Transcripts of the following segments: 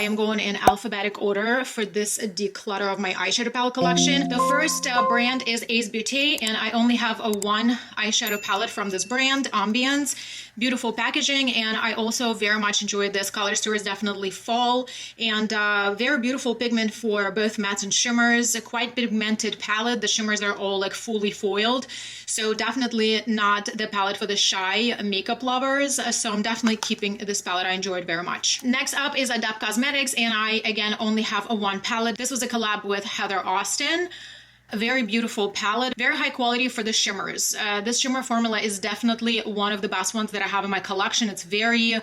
am going in alphabetic order for this declutter of my eyeshadow palette collection. The first brand is Ace Beauty, and I only have a one eyeshadow palette from this brand, Ambience. Beautiful packaging, and I also very much enjoyed this color story. Is definitely fall, and very beautiful pigment for both mattes and shimmers. A quite pigmented palette. The shimmers are all like fully foiled, so definitely not the palette for the shy makeup lovers. So I'm definitely keeping this palette. I enjoyed very much. Next up is NOMAD Cosmetics, and I again only have a one palette. This was a collab with Heather Austin. A very beautiful palette, very high quality for the shimmers. This shimmer formula is definitely one of the best ones that I have in my collection. It's very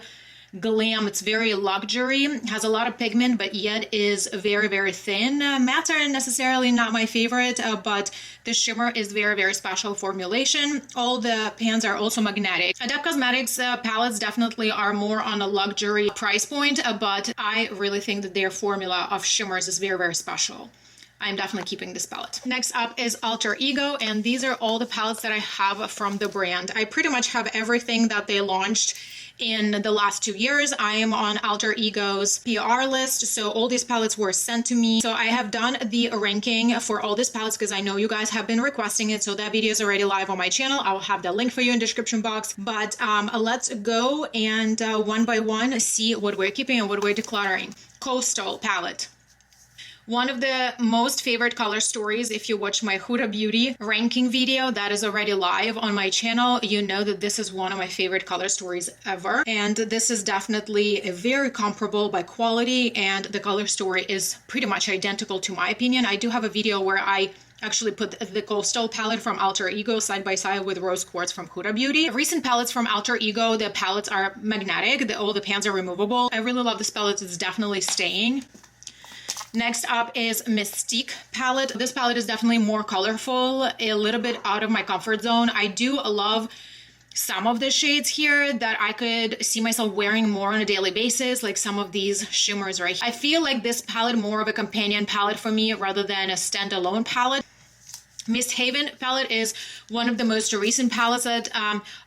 glam, it's very luxury, has a lot of pigment, but yet is very, very thin. Mattes are necessarily not my favorite, but the shimmer is very, very special formulation. All the pans are also magnetic. NOMAD Cosmetics palettes definitely are more on a luxury price point, but I really think that their formula of shimmers is very, very special. I'm definitely keeping this palette. Next up is Alter Ego, and these are all the palettes that I have from the brand. I pretty much have everything that they launched in the last 2 years. I am on Alter Ego's PR list, so all these palettes were sent to me. So I have done the ranking for all these palettes because I know you guys have been requesting it, so that video is already live on my channel. I will have the link for you in the description box. But let's go and one by one see what we're keeping and what we're decluttering. Coastal palette. One of the most favorite color stories, if you watch my Huda Beauty ranking video that is already live on my channel, you know that this is one of my favorite color stories ever. And this is definitely a very comparable by quality, and the color story is pretty much identical to my opinion. I do have a video where I actually put the Coastal palette from Alter Ego side by side with Rose Quartz from Huda Beauty. Recent palettes from Alter Ego, the palettes are magnetic, all the pans are removable. I really love this palette, it's definitely staying. Next up is Misc palette. This palette is definitely more colorful, a little bit out of my comfort zone. I do love some of the shades here that I could see myself wearing more on a daily basis, like some of these shimmers right here. I feel like this palette more of a companion palette for me rather than a standalone palette. Mist Haven palette is one of the most recent palettes that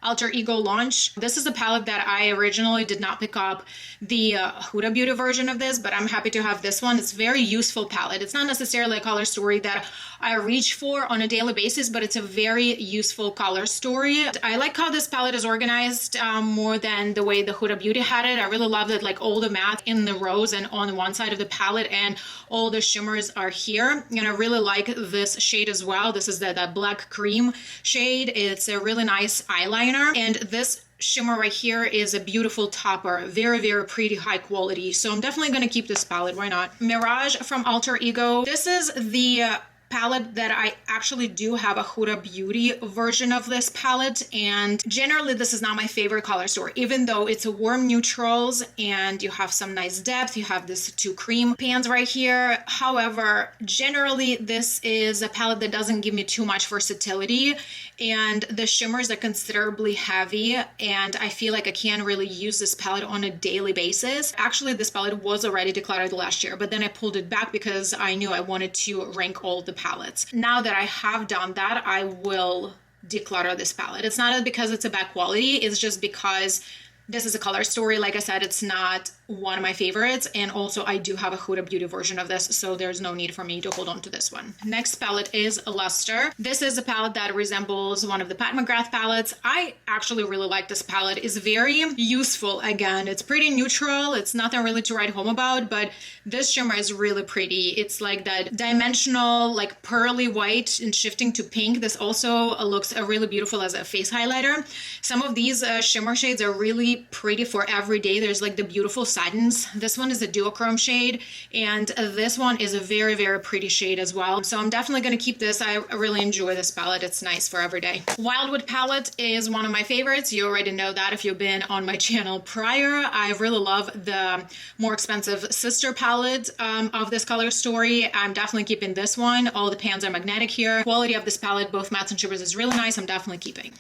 Alter Ego launched. This is a palette that I originally did not pick up the Huda Beauty version of this, but I'm happy to have this one. It's a very useful palette. It's not necessarily a color story that I reach for on a daily basis, but it's a very useful color story. I like how this palette is organized more than the way the Huda Beauty had it. I really love that like all the matte in the rows and on one side of the palette and all the shimmers are here. And I really like this shade as well. This is the black cream shade. It's a really nice eyeliner, and this shimmer right here is a beautiful topper, very, very pretty, high quality. So I'm definitely going to keep this palette. Why not? Mirage from Alter Ego. This is the palette that I actually do have a Huda Beauty version of this palette, and generally this is not my favorite color story, even though it's a warm neutrals and you have some nice depth. You have this two cream pans right here. However, generally this is a palette that doesn't give me too much versatility, and the shimmers are considerably heavy, and I feel like I can't really use this palette on a daily basis. Actually, this palette was already decluttered last year, but then I pulled it back because I knew I wanted to rank all the palettes. Now that I have done that, I will declutter this palette. It's not because it's a bad quality, it's just because this is a color story. Like I said, it's not one of my favorites, and also I do have a Huda Beauty version of this, so there's no need for me to hold on to this one. Next palette is Luster. This is a palette that resembles one of the Pat McGrath palettes. I actually really like this palette. It's very useful. Again, it's pretty neutral. It's nothing really to write home about, but this shimmer is really pretty. It's like that dimensional, like pearly white and shifting to pink. This also looks really beautiful as a face highlighter. Some of these shimmer shades are really pretty for every day. There's like the beautiful satins. This one is a duochrome shade, and this one is a very, very pretty shade as well. So I'm definitely going to keep this. I really enjoy this palette. It's nice for every day. Wildwood palette is one of my favorites. You already know that if you've been on my channel prior. I really love the more expensive sister palette of this color story. I'm definitely keeping this one. All the pans are magnetic here. Quality of this palette, both mattes and shimmers, is really nice. I'm definitely keeping.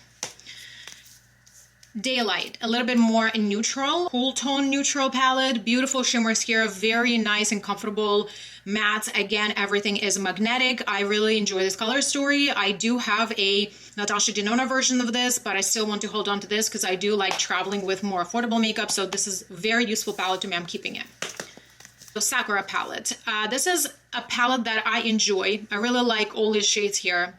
Daylight, a little bit more neutral, cool tone neutral palette, beautiful shimmers here, very nice and comfortable mattes. Again, everything is magnetic. I really enjoy this color story. I do have a Natasha Denona version of this, but I still want to hold on to this because I do like traveling with more affordable makeup, so this is a very useful palette to me. I'm keeping it. The Sakura palette. This is a palette that I enjoy. I really like all these shades here.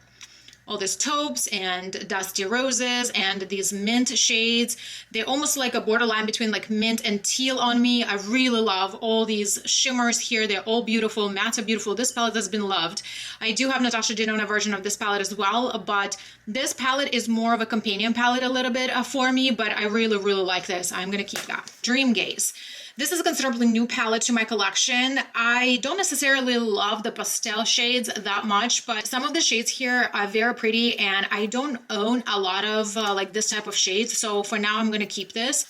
All these taupes and dusty roses and these mint shades. They're almost like a borderline between like mint and teal on me. I really love all these shimmers here. They're all beautiful. Mattes are beautiful. This palette has been loved. I do have Natasha Denona version of this palette as well, but this palette is more of a companion palette a little bit for me, but I really, really like this. I'm going to keep that. Dream Gaze. This is a considerably new palette to my collection. I don't necessarily love the pastel shades that much, but some of the shades here are very pretty, and I don't own a lot of like this type of shades. So for now, I'm going to keep this.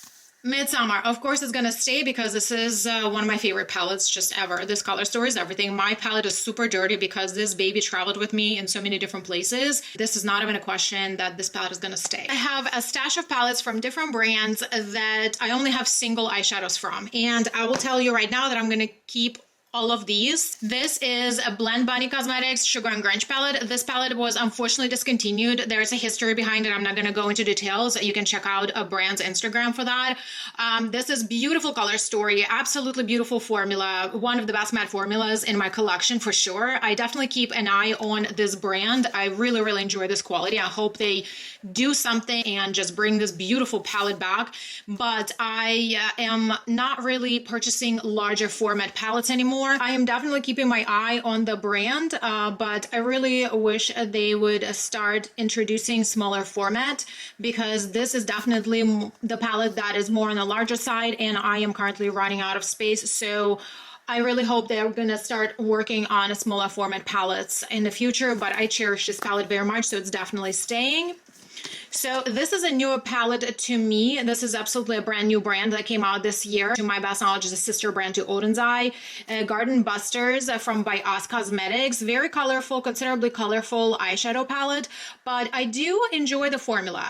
Midsummer, of course, is going to stay because this is one of my favorite palettes just ever. This color story is everything. My palette is super dirty because this baby traveled with me in so many different places. This is not even a question that this palette is going to stay. I have a stash of palettes from different brands that I only have single eyeshadows from. And I will tell you right now that I'm going to keep all of these. This is a NYX Cosmetics Sugar and Grunge palette. This palette was unfortunately discontinued. There's a history behind it. I'm not going to go into details. You can check out a brand's Instagram for that. This is beautiful color story, absolutely beautiful formula. One of the best matte formulas in my collection for sure. I definitely keep an eye on this brand. I really, really enjoy this quality. I hope they do something and just bring this beautiful palette back. But I am not really purchasing larger format palettes anymore. I am definitely keeping my eye on the brand, but I really wish they would start introducing smaller format, because this is definitely the palette that is more on the larger side, and I am currently running out of space. So I really hope they're going to start working on a smaller format palettes in the future, but I cherish this palette very much, so it's definitely staying. So this is a newer palette to me. This is absolutely a brand new brand that came out this year. To my best knowledge, is a sister brand to Oden's Eye. Garden Busters from by NYX Cosmetics. Very colorful, considerably colorful eyeshadow palette, but I do enjoy the formula.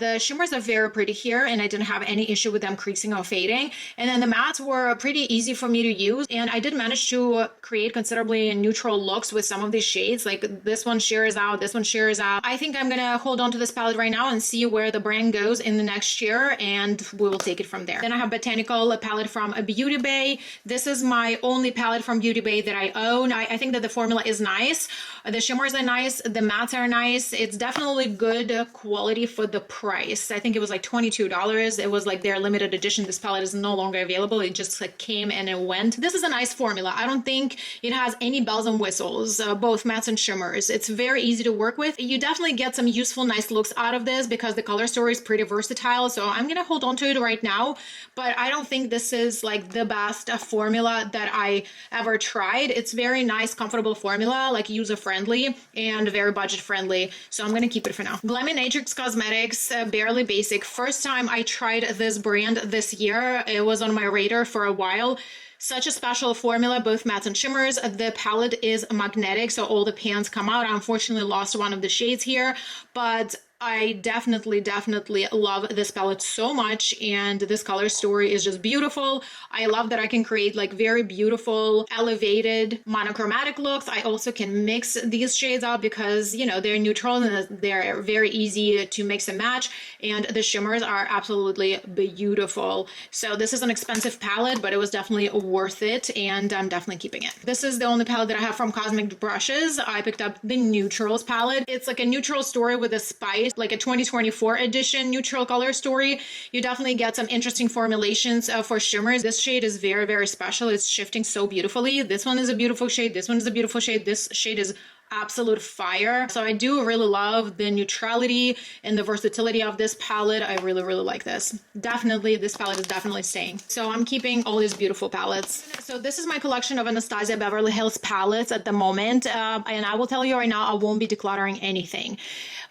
The shimmers are very pretty here, and I didn't have any issue with them creasing or fading. And then the mattes were pretty easy for me to use, and I did manage to create considerably neutral looks with some of these shades. Like this one sheers out, this one sheers out. I think I'm gonna hold on to this palette right now and see where the brand goes in the next year, and we will take it from there. Then I have Botanical, a palette from a Beauty Bay. This is my only palette from Beauty Bay that I own. I think that the formula is nice. The shimmers are nice. The mattes are nice. It's definitely good quality for the price. I think it was like $22. It was like their limited edition. This palette is no longer available. It just like came and it went. This is a nice formula. I don't think it has any bells and whistles, both mattes and shimmers. It's very easy to work with. You definitely get some useful, nice looks out of this because the color story is pretty versatile. So I'm going to hold on to it right now, but I don't think this is like the best formula that I ever tried. It's very nice, comfortable formula, like user-friendly and very budget-friendly. So I'm going to keep it for now. NYX Cosmetics, Barely Basic. First time I tried this brand this year. It was on my radar for a while. Such a special formula, both mattes and shimmers. The palette is magnetic, so all the pans come out. I unfortunately lost one of the shades here, but I definitely love this palette so much, and this color story is just beautiful. I love that I can create like very beautiful, elevated, monochromatic looks. I also can mix these shades out because, you know, they're neutral and they're very easy to mix and match, and the shimmers are absolutely beautiful. So this is an expensive palette, but it was definitely worth it, and I'm definitely keeping it. This is the only palette that I have from Cosmic Brushes. I picked up the Neutrals palette. It's like a neutral story with a spice, like a 2024 edition neutral color story. You definitely get some interesting formulations for shimmers. This shade is very, very special. It's shifting so beautifully. This one is a beautiful shade. This one is a beautiful shade. This shade is absolute fire. So I do really love the neutrality and the versatility of this palette. I really like this. Definitely, this palette is definitely staying. So I'm keeping all these beautiful palettes. So this is my collection of Anastasia Beverly Hills palettes at the moment. And I will tell you right now, I won't be decluttering anything.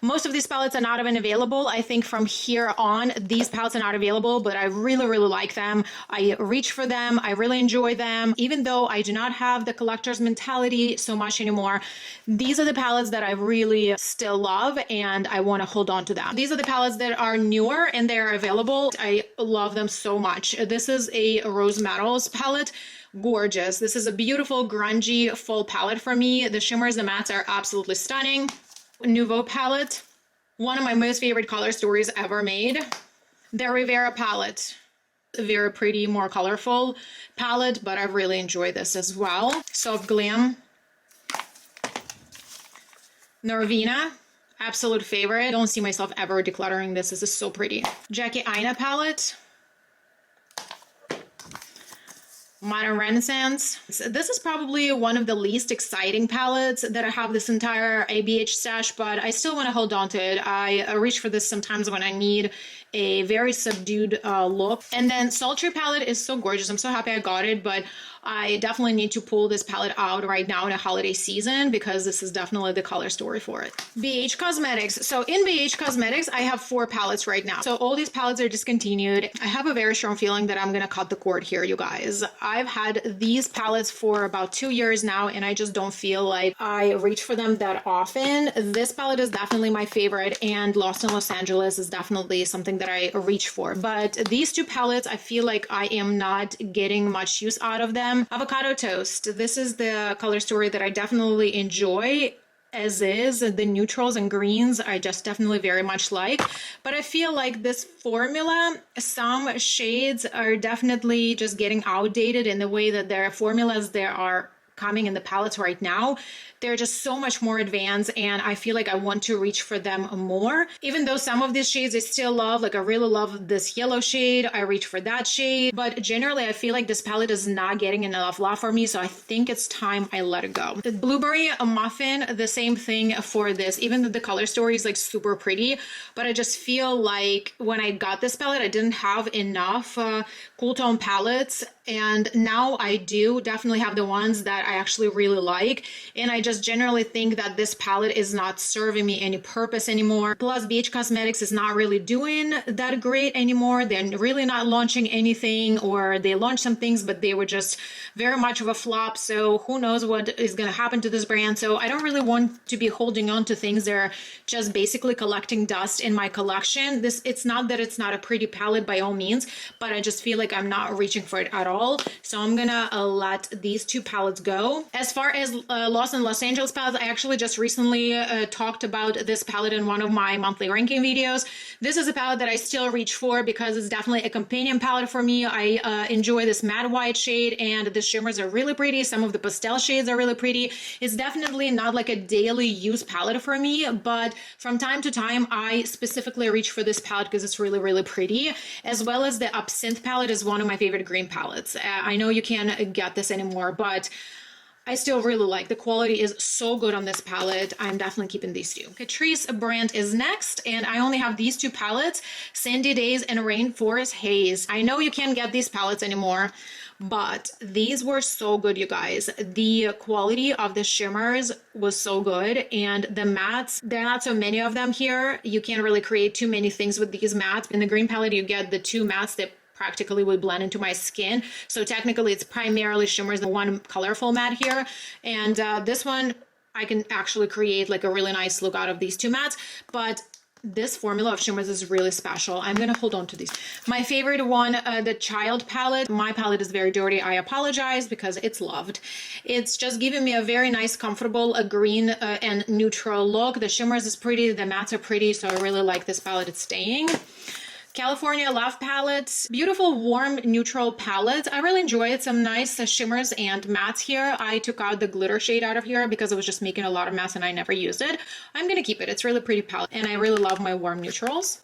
Most of these palettes are not even available. I think from here on, these palettes are not available, but I really like them. I reach for them. I really enjoy them. Even though I do not have the collector's mentality so much anymore, these are the palettes that I really still love, and I want to hold on to them. These are the palettes that are newer and they're available. I love them so much. This is a Rose Metals palette. Gorgeous. This is a beautiful grungy full palette for me. The shimmers and mattes are absolutely stunning. Nouveau palette, one of my most favorite color stories ever made. The Rivera palette. A very pretty, more colorful palette, but I really enjoy this as well. Soft Glam, Norvina, absolute favorite. I don't see myself ever decluttering this. This is so pretty. Jackie Aina palette. Modern Renaissance. This is probably one of the least exciting palettes that I have this entire ABH stash, but I still want to hold on to it. I reach for this sometimes when I need a very subdued look. And then Sultry palette is so gorgeous. I'm so happy I got it, but I definitely need to pull this palette out right now in a holiday season because this is definitely the color story for it. BH Cosmetics. So in BH Cosmetics, I have 4 palettes right now. So all these palettes are discontinued. I have a very strong feeling that I'm going to cut the cord here, you guys. I've had these palettes for about 2 years now, and I just don't feel like I reach for them that often. This palette is definitely my favorite, and Lost in Los Angeles is definitely something that I reach for. But these 2 palettes, I feel like I am not getting much use out of them. Avocado Toast. This is the color story that I definitely enjoy as is. The neutrals and greens I just definitely very much like, but I feel like this formula, some shades are definitely just getting outdated in the way that their formulas there are coming in the palettes right now. They're just so much more advanced, and I feel like I want to reach for them more. Even though some of these shades I still love, like I really love this yellow shade, I reach for that shade, but generally I feel like this palette is not getting enough love for me, so I think it's time I let it go. The Blueberry Muffin, the same thing for this, even though the color story is like super pretty, but I just feel like when I got this palette, I didn't have enough cool tone palettes, and now I do definitely have the ones that I actually really like, and I just generally think that this palette is not serving me any purpose anymore. Plus, BH Cosmetics is not really doing that great anymore. They're really not launching anything, or they launched some things, but they were just very much of a flop. So who knows what is going to happen to this brand. So I don't really want to be holding on to things that are just basically collecting dust in my collection. It's not that it's not a pretty palette by all means, but I just feel like I'm not reaching for it at all. So I'm gonna let these 2 palettes go. As far as Lost in Los Angeles palettes, I actually just recently talked about this palette in one of my monthly ranking videos. This is a palette that I still reach for because it's definitely a companion palette for me. I enjoy this matte white shade, and the shimmers are really pretty. Some of the pastel shades are really pretty. It's definitely not like a daily use palette for me, but from time to time I specifically reach for this palette because it's really, really pretty. As well as the Absinthe palette is one of my favorite green palettes. I know you can't get this anymore, but I still really like. The quality is so good on this palette. I'm definitely keeping these 2. Catrice brand is next, and I only have these 2 palettes, Sandy Days and Rainforest Haze. I know you can't get these palettes anymore, but these were so good, you guys. The quality of the shimmers was so good, and the mattes, there are not so many of them here. You can't really create too many things with these mattes. In the green palette, you get the 2 mattes that practically would blend into my skin. So technically it's primarily shimmers, the one colorful matte here. And this one, I can actually create like a really nice look out of these 2 mattes, but this formula of shimmers is really special. I'm gonna hold on to these. My favorite one, the Child palette. My palette is very dirty. I apologize because it's loved. It's just giving me a very nice, comfortable, green and neutral look. The shimmers is pretty, the mattes are pretty, so I really like this palette. It's staying. California Love palette, beautiful warm neutral palette. I really enjoy it. Some nice shimmers and mattes here. I took out the glitter shade out of here because it was just making a lot of mess and I never used it. I'm gonna keep it. It's really pretty palette, and I really love my warm neutrals.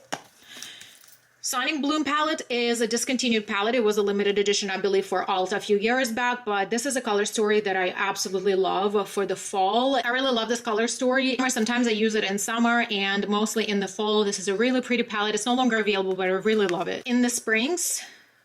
Sonic Bloom palette is a discontinued palette. It was a limited edition, I believe, for Ulta a few years back, but this is a color story that I absolutely love for the fall. I really love this color story. Sometimes I use it in summer and mostly in the fall. This is a really pretty palette. It's no longer available, but I really love it. In the springs,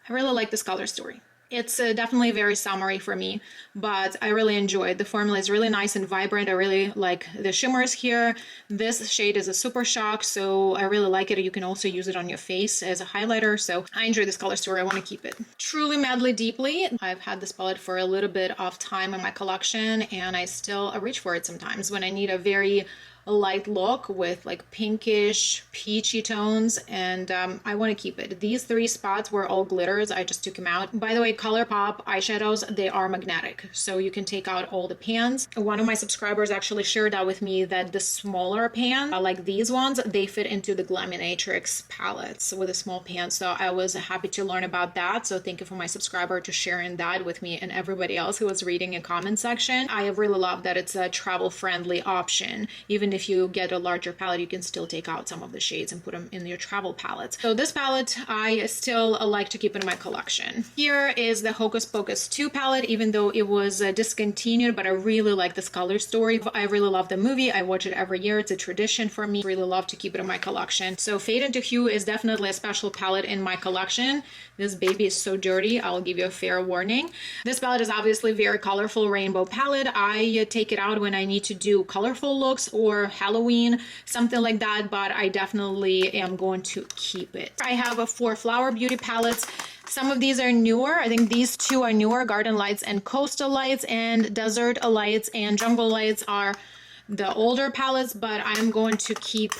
I really like this color story. It's definitely very summery for me, but I really enjoy it. The formula is really nice and vibrant. I really like the shimmers here. This shade is a Super Shock, so I really like it. You can also use it on your face as a highlighter, so I enjoy this color story. I want to keep it. Truly Madly Deeply. I've had this palette for a little bit of time in my collection, and I still reach for it sometimes when I need a very a light look with like pinkish, peachy tones, and I want to keep it. These three spots were all glitters. I just took them out. By the way, ColourPop eyeshadows, they are magnetic, so you can take out all the pans. One of my subscribers actually shared out with me that the smaller pan, like these ones, they fit into the Glamlite palettes with a small pan. So I was happy to learn about that. So thank you for my subscriber to sharing that with me and everybody else who was reading in comment section. I really love that it's a travel-friendly option. Even if you get a larger palette, you can still take out some of the shades and put them in your travel palettes. So this palette I still like to keep in my collection. Here is the Hocus Pocus 2 palette, even though it was discontinued, but I really like this color story. I really love the movie. I watch it every year. It's a tradition for me. Really love to keep it in my collection. So Fade into Hue is definitely a special palette in my collection. This baby is so dirty. I'll give you a fair warning. This palette is obviously very colorful rainbow palette. I take it out when I need to do colorful looks or Halloween, something like that, but I definitely am going to keep it. I have 4 Flower Beauty palettes. Some of these are newer. I think these 2 are newer. Garden Lights and Coastal Lights, and Desert Lights and Jungle Lights are the older palettes, but I'm going to keep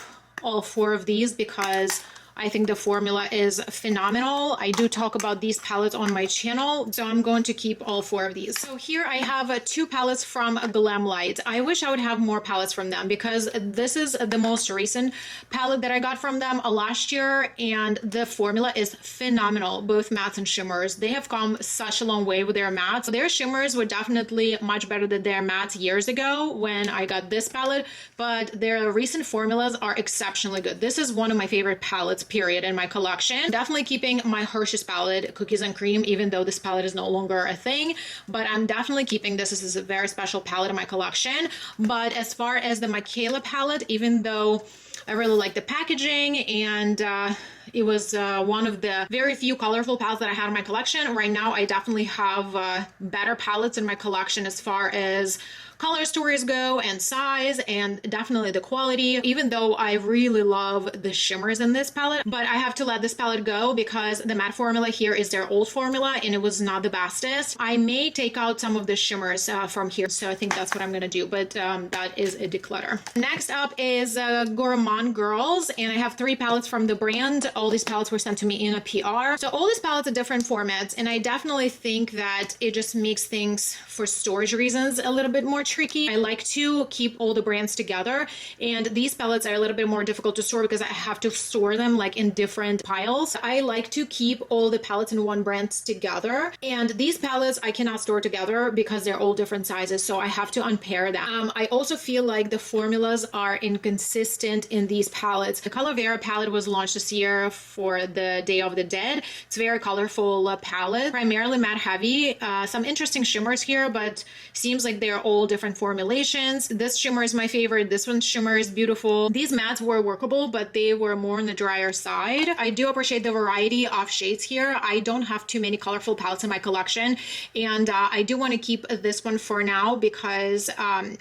all 4 of these because I think the formula is phenomenal. I do talk about these palettes on my channel, so I'm going to keep all 4 of these. So here I have 2 palettes from Glamlite. I wish I would have more palettes from them because this is the most recent palette that I got from them last year, and the formula is phenomenal, both mattes and shimmers. They have come such a long way with their mattes. Their shimmers were definitely much better than their mattes years ago when I got this palette, but their recent formulas are exceptionally good. This is one of my favorite palettes period in my collection. Definitely keeping my Hershey's palette, Cookies and Cream, even though this palette is no longer a thing, but I'm definitely keeping this. This is a very special palette in my collection. But as far as the Michaela palette, even though I really like the packaging and it was one of the very few colorful palettes that I had in my collection, right now I definitely have better palettes in my collection as far as color stories go and size, and definitely the quality, even though I really love the shimmers in this palette. But I have to let this palette go because the matte formula here is their old formula and it was not the bestest. I may take out some of the shimmers from here, so I think that's what I'm gonna do, but that is a declutter. Next up is Gourmande Girls, and I have 3 palettes from the brand. All these palettes were sent to me in a PR. So all these palettes are different formats, and I definitely think that it just makes things for storage reasons a little bit more tricky. I like to keep all the brands together, and these palettes are a little bit more difficult to store because I have to store them like in different piles. I like to keep all the palettes in one brand together, and these palettes I cannot store together because they're all different sizes, so I have to unpair them. I also feel like the formulas are inconsistent in these palettes. The Color Vera palette was launched this year for the Day of the Dead. It's a very colorful palette, primarily matte heavy. Some interesting shimmers here, but seems like they're all different formulations. This shimmer is my favorite. This one's shimmer is beautiful. These mattes were workable, but they were more on the drier side. I do appreciate the variety of shades here. I don't have too many colorful palettes in my collection, and I do want to keep this one for now because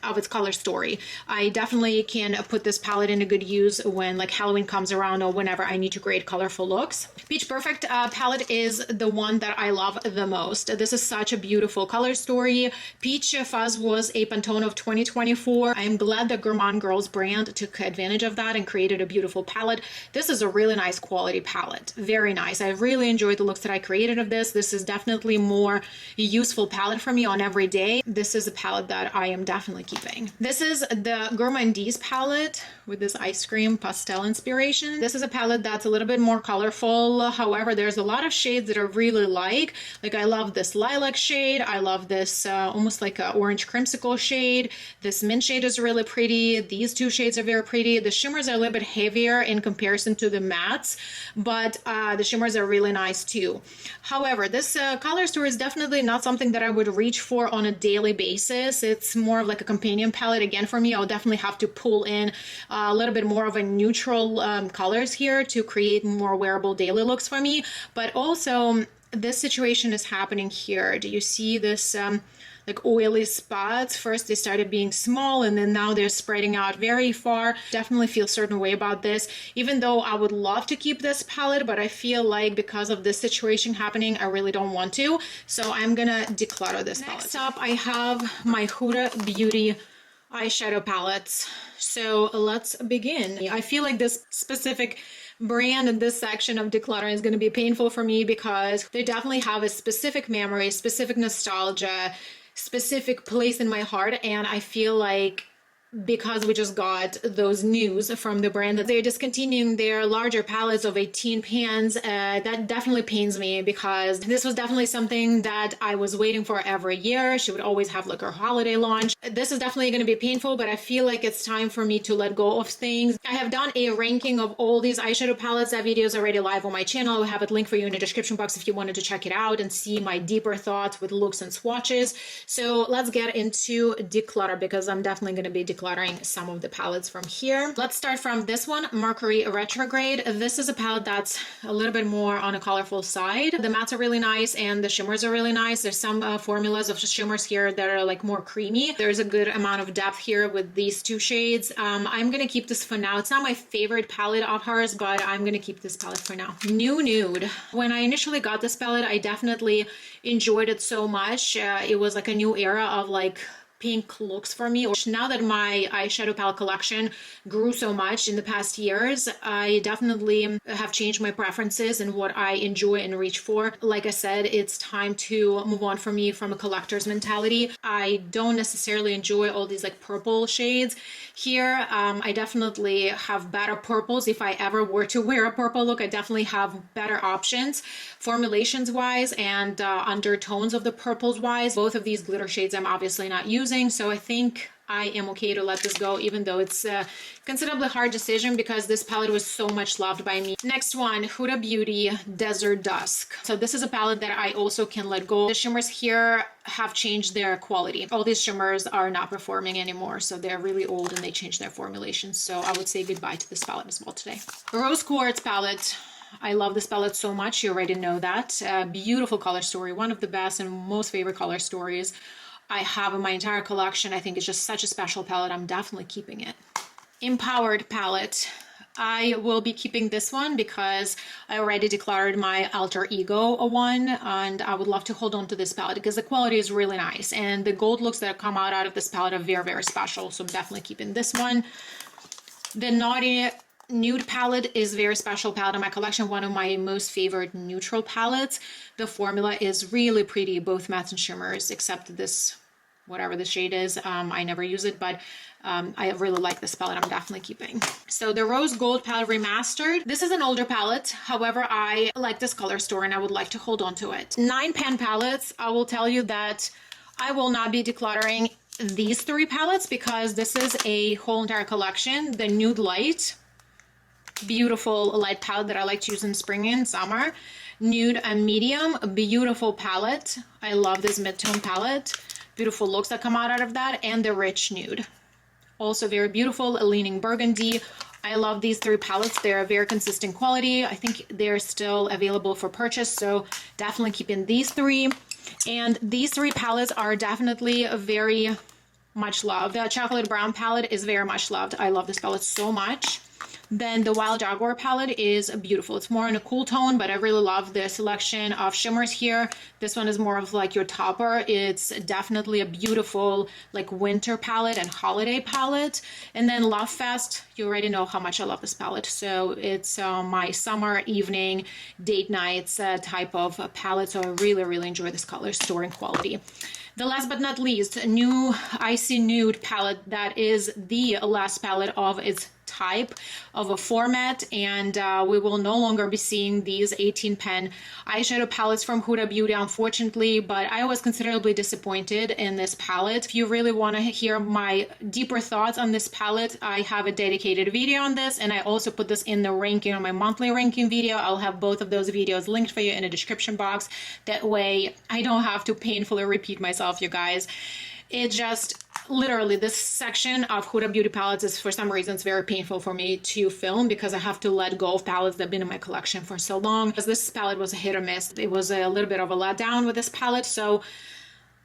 of its color story. I definitely can put this palette in a good use when like Halloween comes around or whenever I need to create colorful looks. Peach Perfect palette is the one that I love the most. This is such a beautiful color story. Peach Fuzz was a Pantone of 2024. I am glad the Gourmande Girls brand took advantage of that and created a beautiful palette. This is a really nice quality palette. Very nice. I really enjoyed the looks that I created of this. This is definitely more useful palette for me on every day. This is a palette that I am definitely keeping. This is the Gourmande's palette with this ice cream pastel inspiration. This is a palette that's a little bit more colorful. However, there's a lot of shades that I really like I love this lilac shade. I love this almost like a orange crimsicle shade. This mint shade is really pretty. These 2 shades are very pretty. The shimmers are a little bit heavier in comparison to the mattes, but the shimmers are really nice too. However, this color story is definitely not something that I would reach for on a daily basis. It's more of like a companion palette. Again, for me, I'll definitely have to pull in a little bit more of a neutral colors here to create more wearable daily looks for me. But also, this situation is happening here. Do you see this like oily spots? First they started being small and then now they're spreading out very far. Definitely feel a certain way about this, even though I would love to keep this palette, but I feel like because of this situation happening, I really don't want to. So I'm gonna declutter this palette. Next up, I have my Huda Beauty eyeshadow palettes. So let's begin. I feel like this specific brand in this section of decluttering is going to be painful for me because they definitely have a specific memory, specific nostalgia, specific place in my heart, and I feel like because we just got those news from the brand that they're discontinuing their larger palettes of 18 pans, that definitely pains me because this was definitely something that I was waiting for every year. She would always have like her holiday launch. This is definitely going to be painful, but I feel like it's time for me to let go of things. I have done a ranking of all these eyeshadow palettes. That video is already live on my channel. I'll have it linked for you in the description box if you wanted to check it out and see my deeper thoughts with looks and swatches. So let's get into declutter because I'm definitely going to be decluttering some of the palettes from here. Let's start from this one, Mercury Retrograde. This is a palette that's a little bit more on a colorful side. The mattes are really nice and the shimmers are really nice. There's some formulas of shimmers here that are like more creamy. There's a good amount of depth here with these two shades. I'm gonna keep this for now. It's not my favorite palette of hers, but I'm gonna keep this palette for now. New Nude. When I initially got this palette, I definitely enjoyed it so much. It was like a new era of like pink looks for me. Now that my eyeshadow palette collection grew so much in the past years, I definitely have changed my preferences and what I enjoy and reach for. Like I said, it's time to move on for me from a collector's mentality. I don't necessarily enjoy all these like purple shades here. I definitely have better purples. If I ever were to wear a purple look, I definitely have better options formulations wise and undertones of the purples wise. Both of these glitter shades I'm obviously not using, so I think I am okay to let this go, even though it's a considerably hard decision because this palette was so much loved by me. Next one, Huda Beauty Desert Dusk. So this is a palette that I also can let go. The shimmers here have changed their quality. All these shimmers are not performing anymore, so they're really old and they changed their formulations. So I would say goodbye to this palette as well today. Rose Quartz palette. I love this palette so much. You already know that. Beautiful color story. One of the best and most favorite color stories I have in my entire collection. I think it's just such a special palette. I'm definitely keeping it. Empowered palette. I will be keeping this one because I already decluttered my Alter Ego one, and I would love to hold on to this palette because the quality is really nice and the gold looks that come out of this palette are very, very special. So I'm definitely keeping this one. The Naughty Nude palette is a very special palette in my collection, one of my most favorite neutral palettes. The formula is really pretty, both mattes and shimmers, except this, whatever the shade is. I never use it, but I really like this palette. I'm definitely keeping. So the Rose Gold palette remastered. This is an older palette. However, I like this color story and I would like to hold on to it. 9-pan palettes. I will tell you that I will not be decluttering these 3 palettes because this is a whole entire collection. The Nude Light, beautiful light palette that I like to use in spring and summer. Nude and Medium, a beautiful palette. I love this mid-tone palette. Beautiful looks that come out of that. And the Rich Nude, also very beautiful. A Leaning Burgundy. I love these 3 palettes. They're very consistent quality. I think they're still available for purchase, so definitely keeping these 3. And these 3 palettes are definitely very much loved. The Chocolate Brown palette is very much loved. I love this palette so much. Then the Wild Jaguar palette is beautiful. It's more in a cool tone, but I really love the selection of shimmers here. This one is more of like your topper. It's definitely a beautiful like winter palette and holiday palette. And then Love Fest, you already know how much I love this palette. So it's my summer evening date nights type of palette. So I really, really enjoy this color story and quality. The last but not least, a new Icy Nude palette that is the last palette of its type of a format, and we will no longer be seeing these 18-pen eyeshadow palettes from Huda Beauty, unfortunately, but I was considerably disappointed in this palette. If you really want to hear my deeper thoughts on this palette, I have a dedicated video on this, and I also put this in the ranking on my monthly ranking video. I'll have both of those videos linked for you in the description box. That way I don't have to painfully repeat myself, you guys. It just literally, this section of Huda Beauty palettes is for some reasons very painful for me to film because I have to let go of palettes that have been in my collection for so long. Because this palette was a hit or miss. It was a little bit of a letdown with this palette, so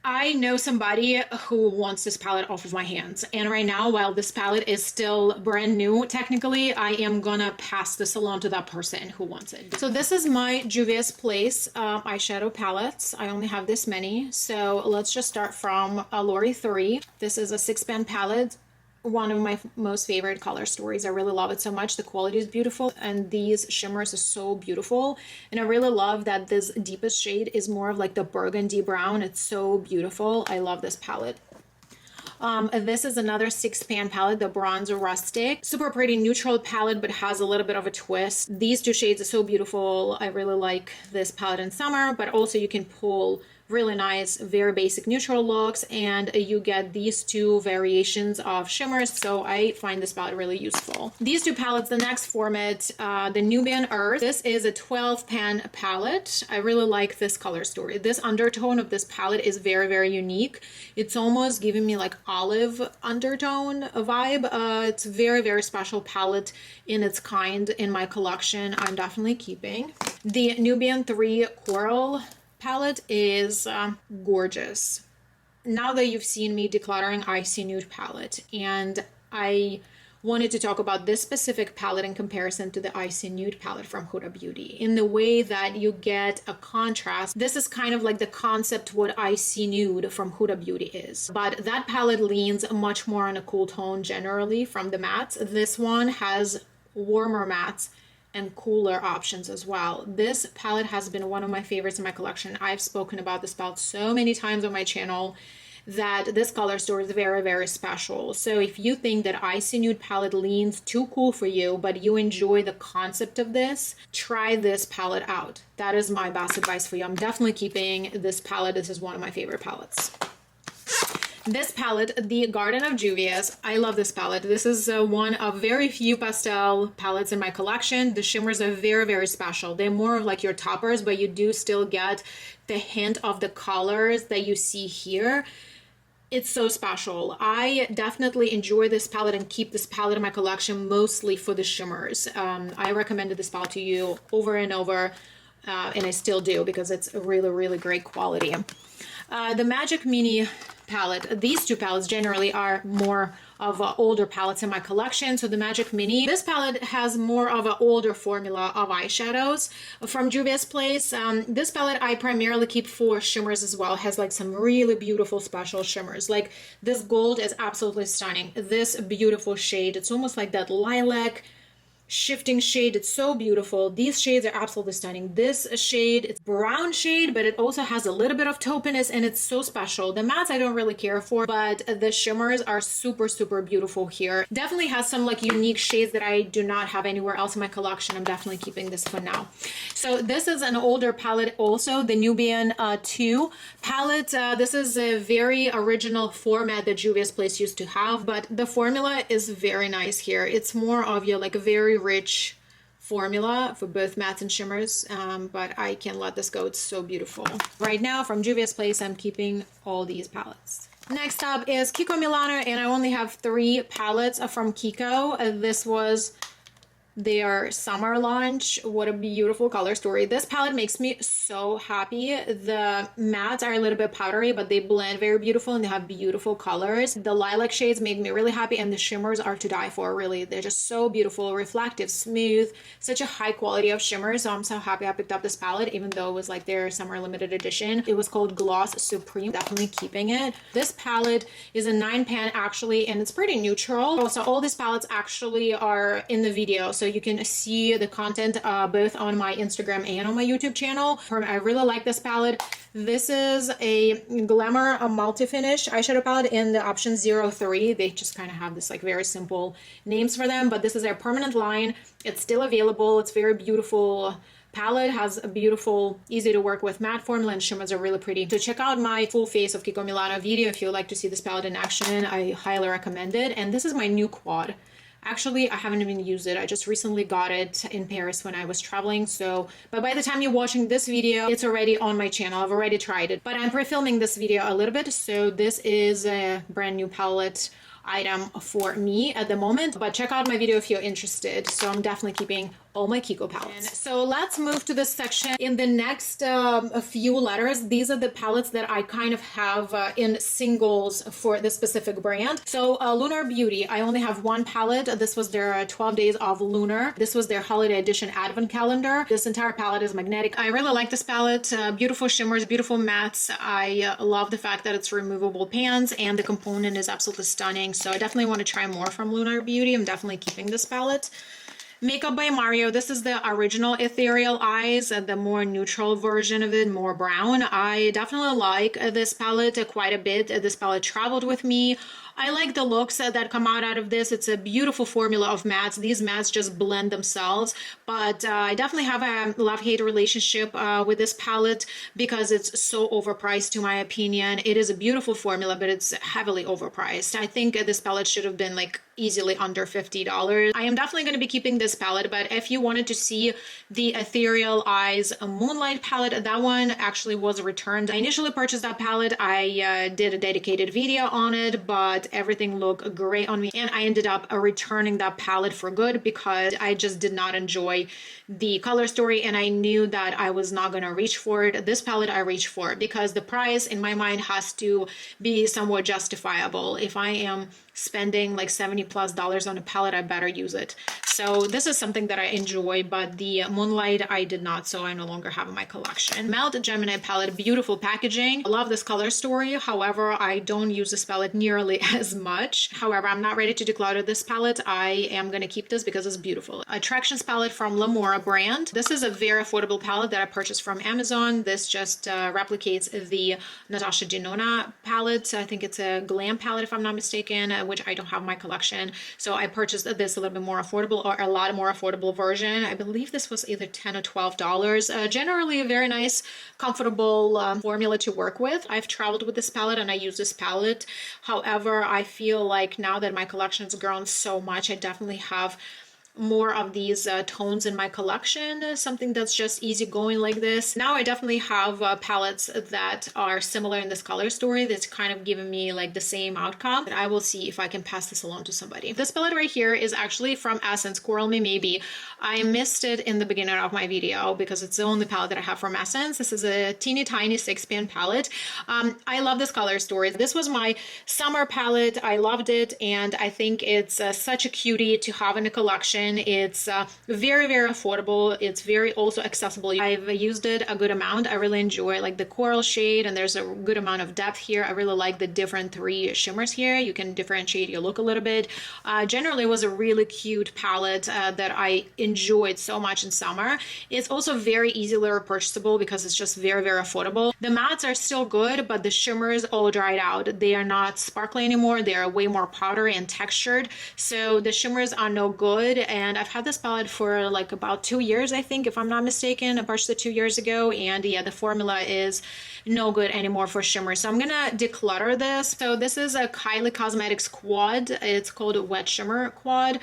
I know somebody who wants this palette off of my hands. And right now, while this palette is still brand new, technically, I am gonna pass this along to that person who wants it. So this is my Juvia's Place eyeshadow palettes. I only have this many. So let's just start from Lori 3. This is a 6-pan palette. One of my most favorite color stories. I really love it so much. The quality is beautiful and these shimmers are so beautiful. And I really love that this deepest shade is more of like the burgundy brown. It's so beautiful. I love this palette. This is another 6-pan palette, the Bronzer Rustic. Super pretty neutral palette, but has a little bit of a twist. These two shades are so beautiful. I really like this palette in summer, but also you can pull really nice, very basic neutral looks, and you get these two variations of shimmers, so I find this palette really useful. These two palettes, the next format, the Nubian Earth. This is a 12-pan palette. I really like this color story. This undertone of this palette is very, very unique. It's almost giving me like olive undertone vibe. It's a very, very special palette in its kind in my collection. I'm definitely keeping. The Nubian 3 Coral palette is gorgeous. Now that you've seen me decluttering Icy Nude palette, and I wanted to talk about this specific palette in comparison to the Icy Nude palette from Huda Beauty in the way that you get a contrast. This is kind of like the concept what Icy Nude from Huda Beauty is, but that palette leans much more on a cool tone generally from the mattes. This one has warmer mattes and cooler options as well. This palette has been one of my favorites in my collection. I've spoken about this palette so many times on my channel that this color story is very, very special. So if you think that Icy Nude palette leans too cool for you, but you enjoy the concept of this, try this palette out. That is my best advice for you. I'm definitely keeping this palette. This is one of my favorite palettes. This palette, the Garden of Juvia's, I love this palette. This is one of very few pastel palettes in my collection. The shimmers are very, very special. They're more of like your toppers, but you do still get the hint of the colors that you see here. It's so special. I definitely enjoy this palette and keep this palette in my collection mostly for the shimmers. I recommended this palette to you over and over, and I still do because it's a really, really great quality. The Magic Mini palette, these two palettes generally are more of older palettes in my collection. So the Magic Mini, this palette has more of an older formula of eyeshadows from Juvia's Place. This palette I primarily keep for shimmers as well. It has like some really beautiful special shimmers. Like this gold is absolutely stunning. This beautiful shade, it's almost like that lilac shifting shade. It's so beautiful. These shades are absolutely stunning. This shade, it's brown shade, but it also has a little bit of taupiness and it's so special. The mattes I don't really care for, but the shimmers are super, super beautiful here. Definitely has some like unique shades that I do not have anywhere else in my collection. I'm definitely keeping this for now. So this is an older palette also, the Nubian 2 palette. This is a very original format that Juvia's Place used to have, but the formula is very nice here. It's more of your like a very rich formula for both mattes and shimmers, but I can't let this go. It's so beautiful. Right now from Juvia's Place, I'm keeping all these palettes. Next up is Kiko Milano, and I only have 3 palettes from Kiko. This was their summer launch. What a beautiful color story. This palette makes me so happy. The mattes are a little bit powdery, but they blend very beautiful and they have beautiful colors. The lilac shades made me really happy, and the shimmers are to die for, really. They're just so beautiful, reflective, smooth, such a high quality of shimmers. So I'm so happy I picked up this palette, even though it was like their summer limited edition. It was called Gloss Supreme. Definitely keeping it. This palette is a 9-pan actually, and it's pretty neutral. So all these palettes actually are in the video, so you can see the content both on my Instagram and on my YouTube channel. I really like this palette. This is a Glamour multi-finish eyeshadow palette in the option 03. They just kind of have this like very simple names for them, but this is their permanent line. It's still available. It's very beautiful palette, has a beautiful, easy to work with matte formula, and shimmers are really pretty. So check out my full face of Kiko Milano video if you would like to see this palette in action. I highly recommend it. And this is my new quad. Actually, I haven't even used it. I just recently got it in Paris when I was traveling. So, but by the time you're watching this video, it's already on my channel. I've already tried it, but I'm pre-filming this video a little bit. So this is a brand new palette item for me at the moment, but check out my video if you're interested. So I'm definitely keeping all my Kiko palettes. So let's move to this section. In the next a few letters, these are the palettes that I kind of have in singles for this specific brand. So Lunar Beauty, I only have one palette. This was their 12 days of Lunar. This was their holiday edition advent calendar. This entire palette is magnetic. I really like this palette. Beautiful shimmers, beautiful mattes. I love the fact that it's removable pans and the component is absolutely stunning. So I definitely want to try more from Lunar Beauty. I'm definitely keeping this palette. Makeup by Mario. This is the original Ethereal Eyes, the more neutral version of it, more brown. I definitely like this palette quite a bit. This palette traveled with me. I like the looks that come out of this. It's a beautiful formula of mattes. These mattes just blend themselves, but I definitely have a love-hate relationship with this palette because it's so overpriced to my opinion. It is a beautiful formula, but it's heavily overpriced. I think this palette should have been like easily under $50. I am definitely going to be keeping this palette, but if you wanted to see the Ethereal Eyes Moonlight palette, that one actually was returned. I initially purchased that palette. I did a dedicated video on it, but everything looked great on me and I ended up returning that palette for good because I just did not enjoy the color story and I knew that I was not going to reach for it. This palette I reached for because the price in my mind has to be somewhat justifiable. If I am spending like $70+ on a palette, I better use it. So this is something that I enjoy, but the Moonlight I did not, so I no longer have in my collection. Melt Gemini palette, beautiful packaging. I love this color story. However, I don't use this palette nearly as much. However, I'm not ready to declutter this palette. I am going to keep this because it's beautiful. Attractions palette from Lamora brand. This is a very affordable palette that I purchased from Amazon. This just replicates the Natasha Denona palette. I think it's a glam palette if I'm not mistaken, which I don't have in my collection. So I purchased this a little bit more affordable or a lot more affordable version. I believe this was either $10 or $12. Generally a very nice, comfortable formula to work with. I've traveled with this palette and I use this palette. However, I feel like now that my collection has grown so much, I definitely have more of these tones in my collection, something that's just easy going like this. Now I definitely have palettes that are similar in this color story that's kind of giving me like the same outcome. But I will see if I can pass this along to somebody. This palette right here is actually from Essence, Coral Me Maybe. I missed it in the beginning of my video because it's the only palette that I have from Essence. This is a teeny tiny 6-pan palette. I love this color story. This was my summer palette. I loved it and I think it's such a cutie to have in a collection. It's very, very affordable. It's very also accessible. I've used it a good amount. I really enjoy like the coral shade and there's a good amount of depth here. I really like the different 3 shimmers here. You can differentiate your look a little bit. Generally it was a really cute palette that I enjoyed so much in summer. It's also very easily repurchasable because it's just very, very affordable. The mattes are still good, but the shimmers all dried out. They are not sparkly anymore. They are way more powdery and textured. So the shimmers are no good. And I've had this palette for like about 2 years, I think, if I'm not mistaken. I purchased it 2 years ago, and yeah, the formula is no good anymore for shimmer. So I'm gonna declutter this. So this is a Kylie Cosmetics quad. It's called a Wet Shimmer Quad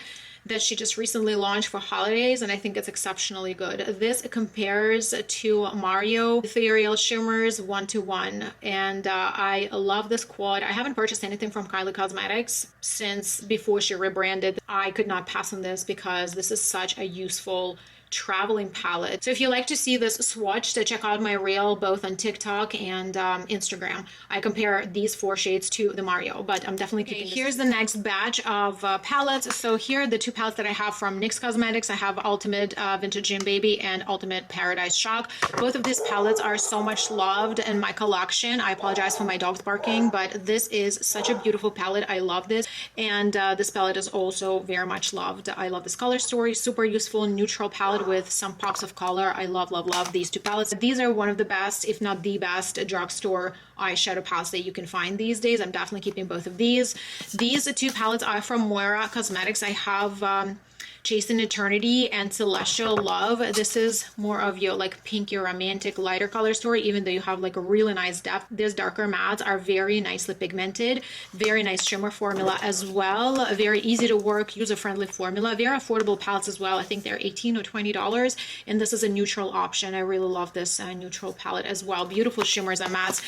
that she just recently launched for holidays, and I think it's exceptionally good. This compares to Mario Ethereal Shimmers 1-to-1, and I love this quad. I haven't purchased anything from Kylie Cosmetics since before she rebranded. I could not pass on this because this is such a useful traveling palette. So if you like to see this swatched, check out my reel both on TikTok and Instagram. I compare these 4 shades to the Mario, but I'm definitely keeping this. Here's the next batch of palettes. So here are the 2 palettes that I have from NYX Cosmetics. I have Ultimate Vintage Gym Baby and Ultimate Paradise Shock. Both of these palettes are so much loved in my collection. I apologize for my dogs barking, but this is such a beautiful palette. I love this, and this palette is also very much loved. I love this color story. Super useful neutral palette with some pops of color. I love, love, love these 2 palettes. These are one of the best, if not the best, drugstore eyeshadow palettes that you can find these days. I'm definitely keeping both of these. These 2 palettes are from Moira Cosmetics. I have Chasing Eternity and Celestial Love. This is more of your like pinky romantic lighter color story, even though you have like a really nice depth. These darker mattes are very nicely pigmented, very nice shimmer formula as well, a very easy to work, user-friendly formula, very affordable palettes as well. I think they're $18 or $20, and this is a neutral option. I really love this neutral palette as well. Beautiful shimmers and mattes.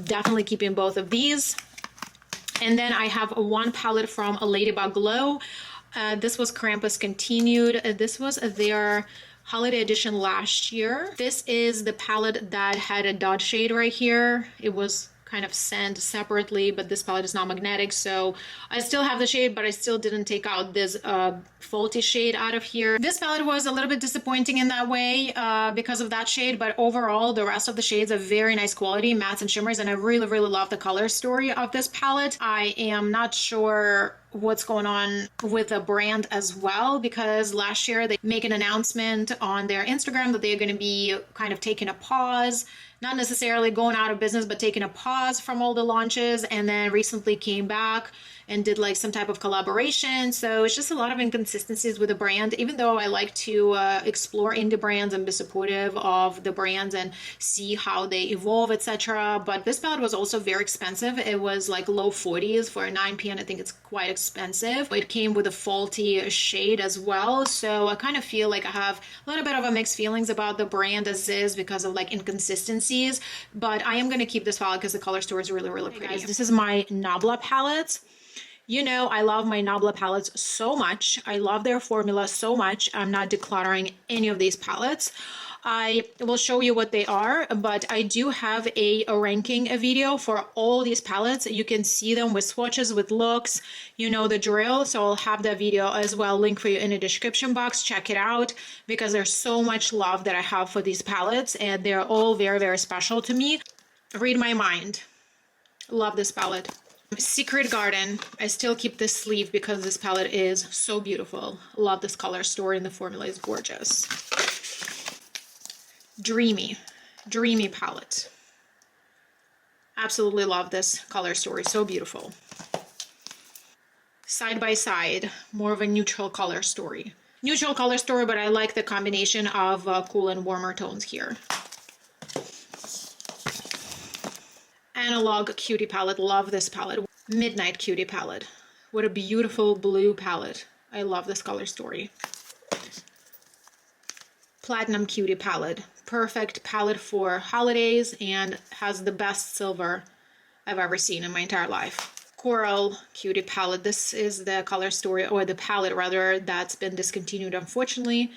Definitely keeping both of these. And then I have one palette from a Ladybug Glow. This was Krampus Continued. This was their holiday edition last year. This is the palette that had a dot shade right here. It was kind of sent separately, but this palette is not magnetic, so I still have the shade, but I still didn't take out this faulty shade out of here. This palette was a little bit disappointing in that way because of that shade, but overall the rest of the shades are very nice quality, mattes and shimmers, and I really love the color story of this palette. I am not sure what's going on with the brand as well, because last year they make an announcement on their Instagram that they're going to be kind of taking a pause, not necessarily going out of business, but taking a pause from all the launches, and then recently came back and did like some type of collaboration. So it's just a lot of inconsistencies with the brand, even though I like to explore indie brands and be supportive of the brands and see how they evolve, etc. But this palette was also very expensive. It was like low 40s for a 9P. I think it's quite expensive. It came with a faulty shade as well. So I kind of feel like I have a little bit of a mixed feelings about the brand as is because of like inconsistencies. But I am going to keep this palette because the color story is really pretty. Hey guys, this is my Nabla palette. You know, I love my Nabla palettes so much. I love their formula so much. I'm not decluttering any of these palettes. I will show you what they are, but I do have a ranking video for all these palettes. You can see them with swatches, with looks, you know the drill. So I'll have that video as well, link for you in the description box. Check it out because there's so much love that I have for these palettes, and they're all very special to me. Read my mind. Love this palette. Secret Garden. I still keep this sleeve because this palette is so beautiful. Love this color story and the formula is gorgeous. Dreamy palette. Absolutely love this color story, so beautiful. Side by Side, more of a neutral color story. Neutral color story, but I like the combination of cool and warmer tones here. Analog Cutie palette, love this palette. Midnight Cutie palette, what a beautiful blue palette. I love this color story. Platinum Cutie palette, perfect palette for holidays and has the best silver I've ever seen in my entire life. Coral Cutie palette, this is the color story, or the palette rather, that's been discontinued unfortunately.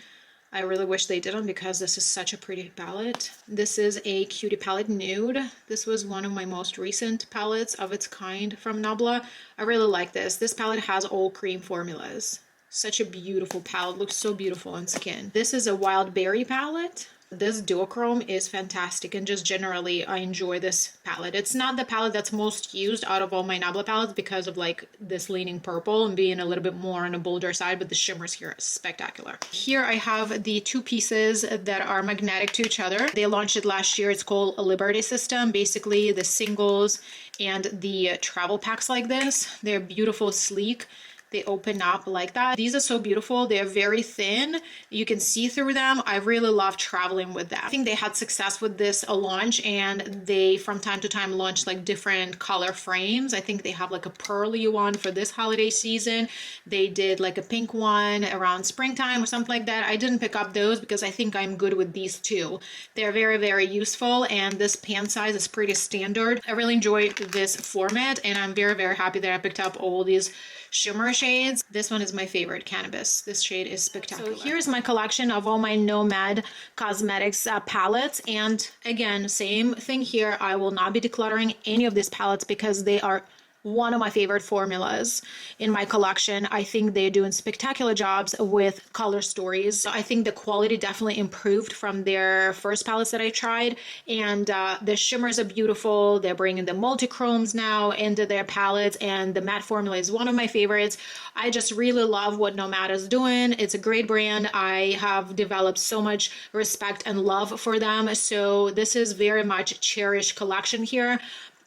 I really wish they didn't because this is such a pretty palette. This is a Cutie palette nude. This was one of my most recent palettes of its kind from Nabla. I really like this. This palette has all cream formulas. Such a beautiful palette. Looks so beautiful on skin. This is a Wild Berry palette. This duochrome is fantastic, and just generally I enjoy this palette. It's not the palette that's most used out of all my Nabla palettes because of like this leaning purple and being a little bit more on a bolder side, but the shimmers here are spectacular. Here I have the two pieces that are magnetic to each other. They launched it last year. It's called a Liberty System. Basically the singles and the travel packs like this. They're beautiful, sleek. They open up like that. These are so beautiful. They're very thin. You can see through them. I really love traveling with them. I think they had success with this launch, and they from time to time launch like different color frames. I think they have like a pearly one for this holiday season. They did like a pink one around springtime or something like that. I didn't pick up those because I think I'm good with these two. They're very useful, and this pan size is pretty standard. I really enjoyed this format, and I'm very happy that I picked up all these shimmer shades. This one is my favorite, Cannabis. This shade is spectacular. So here's my collection of all my NOMAD Cosmetics palettes, and again, same thing here. I will not be decluttering any of these palettes because they are one of my favorite formulas in my collection. I think they're doing spectacular jobs with color stories. I think the quality definitely improved from their first palettes that I tried, and the shimmers are beautiful. They're bringing the multi-chromes now into their palettes, and the matte formula is one of my favorites. I just really love what NOMAD is doing. It's a great brand. I have developed so much respect and love for them, so this is very much a cherished collection here.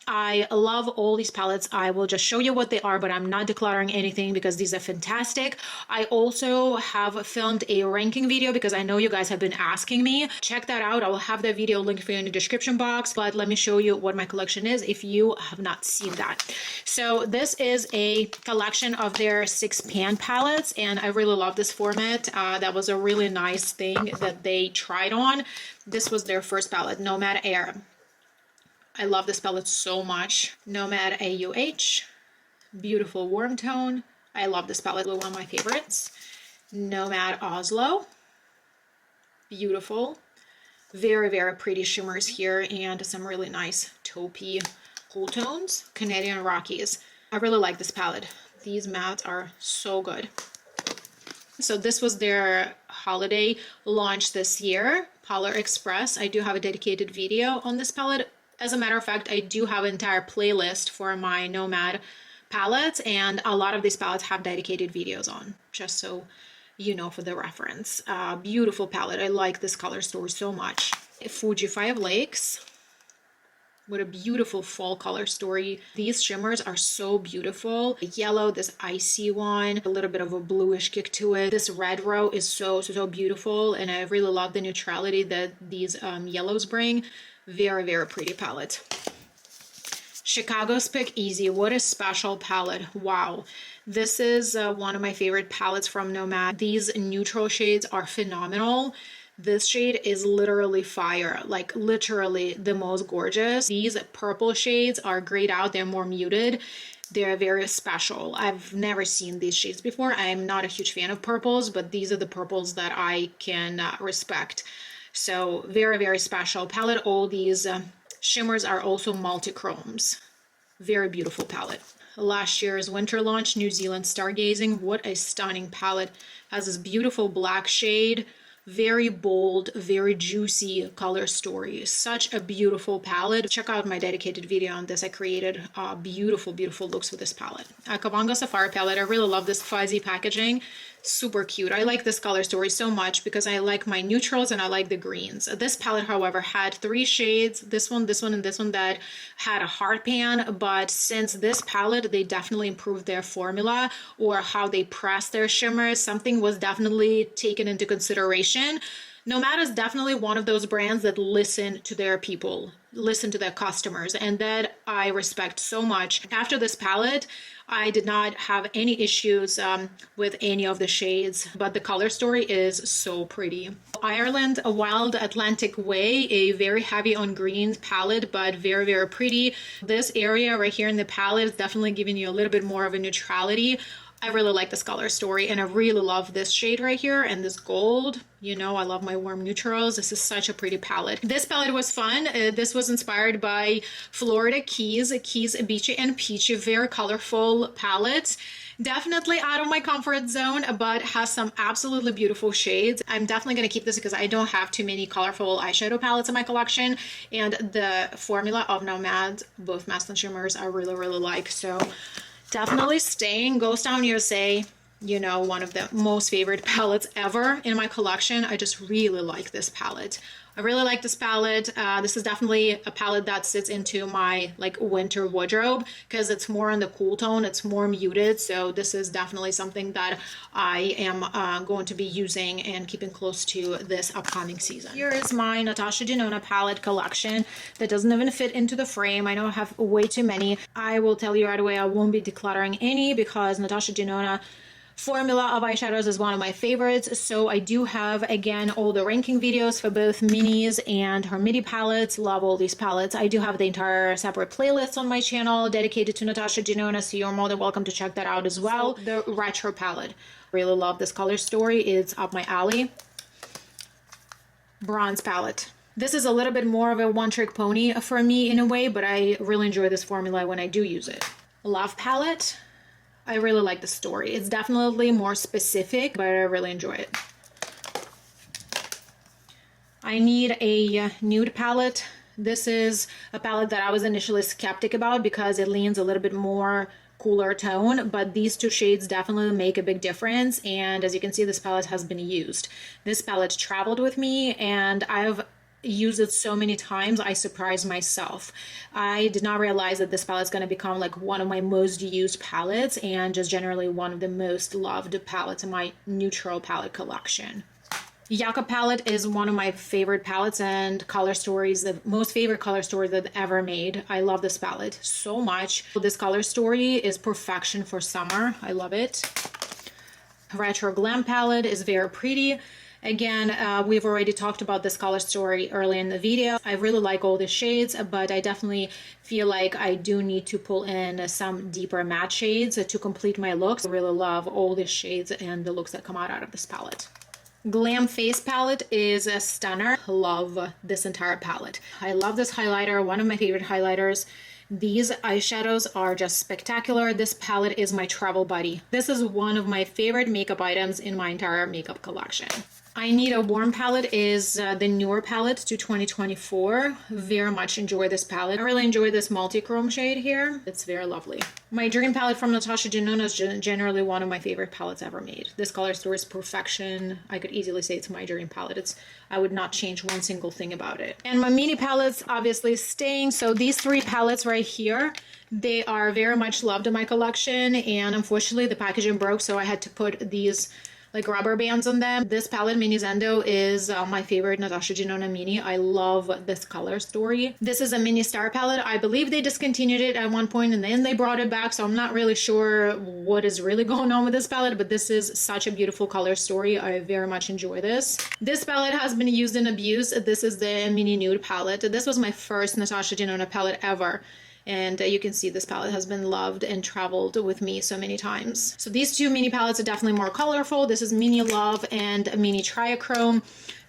I love all these palettes. I will just show you what they are, but I'm not decluttering anything because these are fantastic. I also have filmed a ranking video because I know you guys have been asking me. Check that out. I will have that video linked for you in the description box, but let me show you what my collection is if you have not seen that. So this is a collection of their 6-pan palettes, and I really love this format. That was a really nice thing that they tried on. This was their first palette, Nomad Air. I love this palette so much. Nomad AUH, beautiful warm tone. I love this palette, one of my favorites. Nomad Oslo. Beautiful. Very, very pretty shimmers here and some really nice taupey cool tones. Canadian Rockies. I really like this palette. These mattes are so good. So this was their holiday launch this year, Polar Express. I do have a dedicated video on this palette. As a matter of fact, I do have an entire playlist for my Nomad palettes, and a lot of these palettes have dedicated videos on, just so you know, for the reference. Beautiful palette. I like this color story so much. Fuji 5 Lakes with a beautiful fall color story. These shimmers are so beautiful. Yellow, this icy one, a little bit of a bluish kick to it. This red row is so beautiful, and I really love the neutrality that these yellows bring. Very, very pretty palette. Chicago Speakeasy, what a special palette. Wow. This is one of my favorite palettes from Nomad. These neutral shades are phenomenal. This shade is literally fire, like literally the most gorgeous. These purple shades are grayed out. They're more muted. They're very special. I've never seen these shades before. I'm not a huge fan of purples, but these are the purples that I can respect. So very, very special palette. All these shimmers are also multi-chromes. Very beautiful palette. Last year's winter launch, New Zealand Stargazing. What a stunning palette. Has this beautiful black shade. Very bold, very juicy color story. Such a beautiful palette. Check out my dedicated video on this. I created beautiful, beautiful looks with this palette. Cavango Safari palette. I really love this fuzzy packaging. Super cute. I like this color story so much because I like my neutrals and I like the greens. This palette, however, had 3 shades, this one, and this one, that had a hard pan, but since this palette, they definitely improved their formula or how they press their shimmers. Something was definitely taken into consideration. Nomad is definitely one of those brands that listen to their people, listen to their customers, and that I respect so much. After this palette, I did not have any issues with any of the shades, but the color story is so pretty. Ireland, a Wild Atlantic Way, a very heavy on green palette, but very, very pretty. This area right here in the palette is definitely giving you a little bit more of a neutrality. I really like this color story, and I really love this shade right here and this gold. You know, I love my warm neutrals. This is such a pretty palette. This palette was fun. This was inspired by Florida Keys Beachy and Peachy. Very colorful palette. Definitely out of my comfort zone, but has some absolutely beautiful shades. I'm definitely going to keep this because I don't have too many colorful eyeshadow palettes in my collection, and the formula of Nomad, both matte and shimmers, I really, really like. So definitely staying. Ghost Town USA, you know, one of the most favorite palettes ever in my collection. I just really like this palette. I really like this palette. This is definitely a palette that sits into my like winter wardrobe because it's more on the cool tone. It's more muted. So this is definitely something that I am going to be using and keeping close to this upcoming season. Here is my Natasha Denona palette collection that doesn't even fit into the frame. I know I have way too many. I will tell you right away, I won't be decluttering any because Natasha Denona formula of eyeshadows is one of my favorites. So I do have, again, all the ranking videos for both minis and her midi palettes. Love all these palettes. I do have the entire separate playlist on my channel dedicated to Natasha Denona, so you're more than welcome to check that out as well. So, the retro palette. Really love this color story. It's up my alley. Bronze palette. This is a little bit more of a one-trick pony for me in a way, but I really enjoy this formula when I do use it. Love palette. I really like the story. It's definitely more specific, but I really enjoy it. I need a nude palette. This is a palette that I was initially skeptic about because it leans a little bit more cooler tone, but these 2 shades definitely make a big difference. And as you can see, this palette has been used. This palette traveled with me, and I've used it so many times I surprised myself. I did not realize that this palette is going to become like one of my most used palettes and just generally one of the most loved palettes in my neutral palette collection. Yucca palette is one of my favorite palettes and color stories, the most favorite color story that I've ever made. I love this palette so much. This color story is perfection for summer. I love it. Retro Glam palette is very pretty. Again, we've already talked about this color story early in the video. I really like all the shades, but I definitely feel like I do need to pull in some deeper matte shades to complete my looks. I really love all the shades and the looks that come out of this palette. Glam Face palette is a stunner. Love this entire palette. I love this highlighter, one of my favorite highlighters. These eyeshadows are just spectacular. This palette is my travel buddy. This is one of my favorite makeup items in my entire makeup collection. I Need a Warm palette is the newer palette to 2024. Very much enjoy this palette. I really enjoy this multi-chrome shade here. It's very lovely. My Dream palette from Natasha Denona is generally one of my favorite palettes ever made. This color story is perfection. I could easily say it's my dream palette. I would not change one single thing about it. And my mini palettes obviously staying. So these three palettes right here, they are very much loved in my collection, and unfortunately the packaging broke, so I had to put these like rubber bands on them. This palette, Mini Zendo, is my favorite Natasha Denona mini. I love this color story. This is a mini star palette. I believe they discontinued it at one point and then they brought it back, so I'm not really sure what is really going on with this palette, but this is such a beautiful color story. I very much enjoy this. This palette has been used and abused. This is the mini nude palette. This was my first Natasha Denona palette ever. And you can see this palette has been loved and traveled with me so many times. So these two mini palettes are definitely more colorful. This is Mini Love and Mini Triachrome.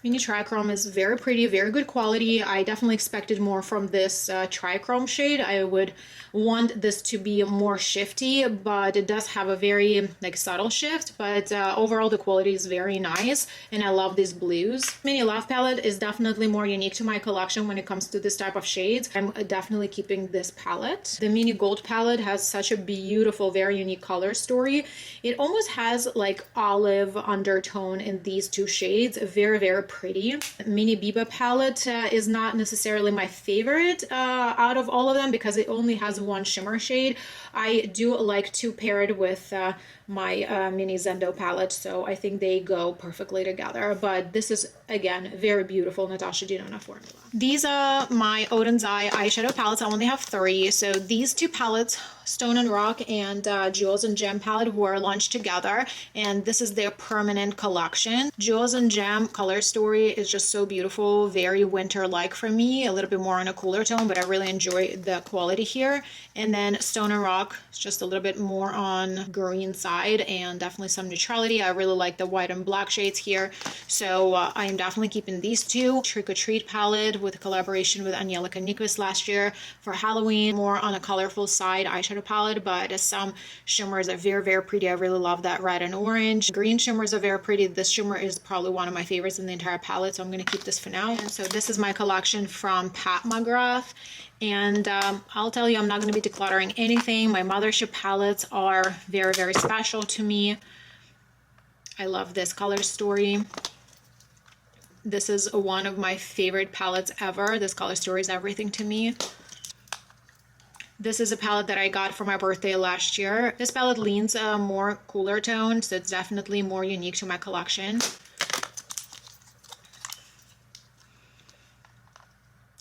Mini Triachrome is very pretty, very good quality. I definitely expected more from this Triachrome shade. I would want this to be more shifty, but it does have a very like subtle shift, but overall the quality is very nice, and I love these blues. Mini Love palette is definitely more unique to my collection when it comes to this type of shades. I'm definitely keeping this palette. The Mini Gold palette has such a beautiful, very unique color story. It almost has like olive undertone in these two shades. Very, very pretty. Mini Biba palette is not necessarily my favorite out of all of them because it only has one shimmer shade. I do like to pair it with my Mini Zendo palette, so I think they go perfectly together. But this is, again, very beautiful Natasha Denona formula. These are my Oden's Eye eyeshadow palettes. I only have three. So these two palettes, Stone and Rock and Jewels and Gem palette, were launched together, and this is their permanent collection. Jewels and Gem color story is just so beautiful, very winter-like for me, a little bit more on a cooler tone, but I really enjoy the quality here. And then Stone and Rock is just a little bit more on green side and definitely some neutrality. I really like the white and black shades here, so I am definitely keeping these two. Trick or Treat palette with a collaboration with Angelica Nyquist last year for Halloween, more on a colorful side eyeshadow palette, but some shimmers are very, very pretty. I really love that red and orange. Green shimmers are very pretty. This shimmer is probably one of my favorites in the entire palette, so I'm going to keep this for now. And so this is my collection from Pat McGrath. And I'll tell you, I'm not going to be decluttering anything. My Mothership palettes are very, very special to me. I love this color story. This is one of my favorite palettes ever. This color story is everything to me. This is a palette that I got for my birthday last year. This palette leans a more cooler tone, so it's definitely more unique to my collection.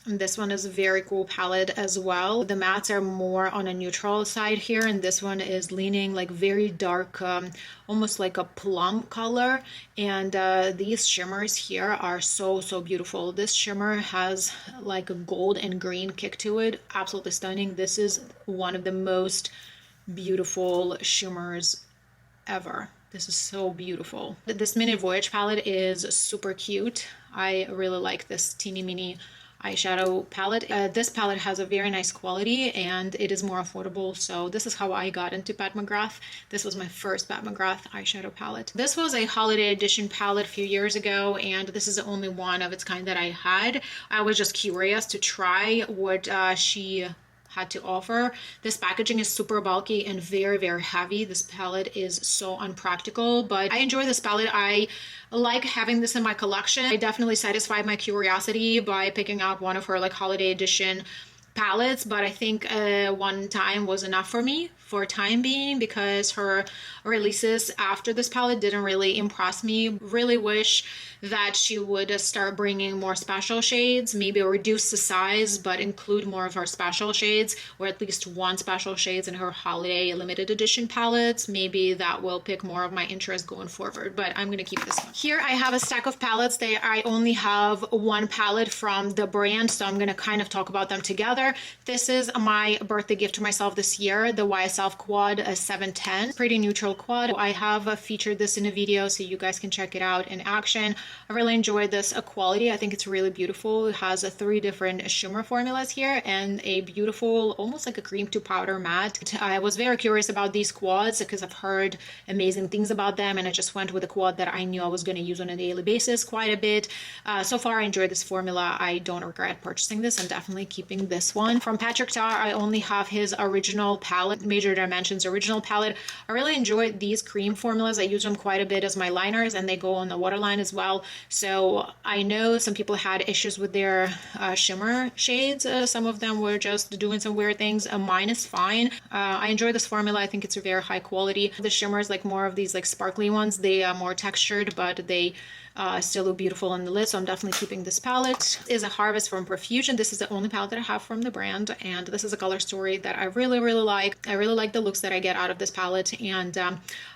And this one is a very cool palette as well. The mattes are more on a neutral side here, and this one is leaning like very dark, almost like a plum color. And these shimmers here are so, so beautiful. This shimmer has like a gold and green kick to it. Absolutely stunning. This is one of the most beautiful shimmers ever. This is so beautiful. This Mini Voyage palette is super cute. I really like this teeny mini eyeshadow palette. This palette has a very nice quality and it is more affordable, so this is how I got into Pat McGrath. This was my first Pat McGrath eyeshadow palette. This was a holiday edition palette a few years ago, and this is the only one of its kind that I had. I was just curious to try what she had to offer. This packaging is super bulky and very, very heavy. This palette is so unpractical, but I enjoy this palette. I like having this in my collection. I definitely satisfied my curiosity by picking out one of her like holiday edition palettes, but I think one time was enough for me for time being, because her releases after this palette didn't really impress me. Really wish that she would start bringing more special shades, maybe reduce the size but include more of her special shades, or at least one special shades in her holiday limited edition palettes. Maybe that will pick more of my interest going forward, but I'm gonna keep this one. Here I have a stack of palettes. I only have one palette from the brand, so I'm gonna kind of talk about them together. This is my birthday gift to myself this year, the YSL Quad 710. Pretty neutral quad. I have featured this in a video, so you guys can check it out in action. I really enjoyed this quality. I think it's really beautiful. It has 3 different shimmer formulas here and a beautiful, almost like a cream to powder matte. I was very curious about these quads because I've heard amazing things about them, and I just went with a quad that I knew I was going to use on a daily basis quite a bit. So far I enjoyed this formula. I don't regret purchasing this. I'm definitely keeping this one. From Patrick Tar, I only have his original palette, Major Dimensions original palette. I really enjoyed these cream formulas. I use them quite a bit as my liners, and they go on the waterline as well. So I know some people had issues with their shimmer shades. Some of them were just doing some weird things. Mine is fine. I enjoy this formula. I think it's a very high quality. The shimmers, like more of these like sparkly ones, they are more textured, but they still look beautiful on the lid, so I'm definitely keeping this palette. This is a Harvest from Profusion. This is the only palette that I have from the brand, and this is a color story that I really like. I really like the looks that I get out of this palette, and